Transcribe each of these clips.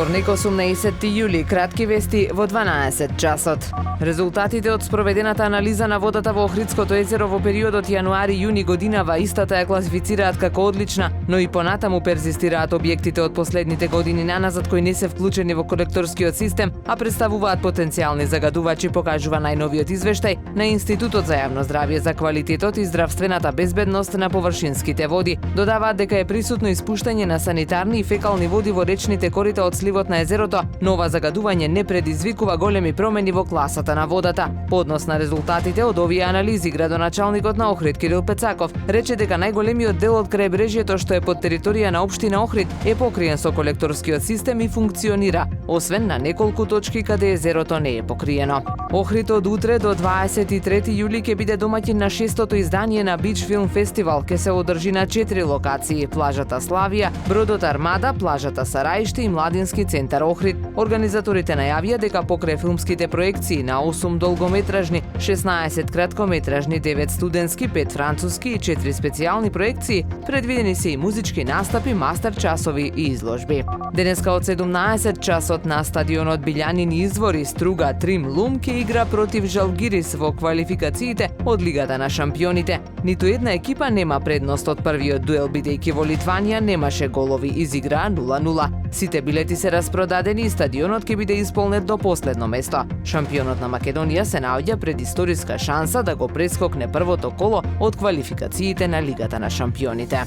Вторник, 18 јули, кратки вести во 12 часот. Резултатите од спроведената анализа на водата во Охридското езеро во периодот јануари-јуни годинава истата ја класифицираат како одлична, но и понатаму перзистираат објектите од последните години наназад кои не се вклучени во колекторскиот систем, а представуваат потенцијални загадувачи, покажува најновиот извештај на Институтот за јавно здравје за квалитетот и здравствената безбедност на површинските води. Додаваат дека е присутно испуштање на санитарни и фекални води во речните корита од сливот на езерото, но ова загадување не предизвикува големи промени во класата на водата. По однос на резултатите од овие анализи, градоначалникот на Охрид Кирил Пецаков рече дека најголемиот дел од крајбрежјето што е под територија на општина Охрид е покриен со колекторскиот систем и функционира, освен на неколку точки каде езерото не е покриено. Охрид од утре до 23 јули ќе биде домаќин на 6-тото издание на Бич Филм Фестивал, ќе се одржи на 4 локации: плажата Славија, бродот Армада, плажата Сараиште и Младински центар Охрид. Организаторите најавија дека покрај филмските проекции на 8 долгометражни, 16 краткометражни, 9 студентски, 5 француски и 4 специјални проекции, предвидени се и музички настапи, мастер часови и изложби. Денеска од 17 часот на стадионот Билјанини извори Струга Трим Лум ќе игра против Жалгирис во квалификациите од Лигата на шампионите. Ниту една екипа нема предност од првиот дуел, бидејќи во Литванија немаше голови, изигра 0-0. Сите билети се распродадени и стадионот ќе биде исполнет до последно место. Шампионот на Македонија се наоѓа пред историска шанса да го прескокне првото коло од квалификациите на Лигата на шампионите.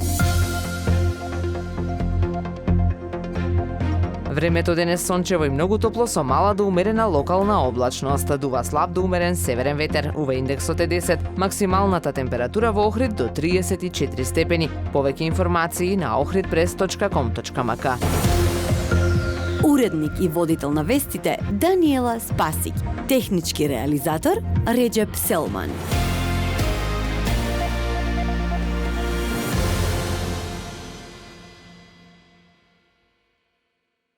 Времето денес сончево и многу топло со мала до умерена локална облачност. Дува слаб до умерен северен ветер. УВ индексот е 10. Максималната температура во Охрид до 34 степени. Повеќе информации на ohridpress.com.mk. Уредник и водител на вестите Даниела Спасик. Технички реализатор Реджеп Селман.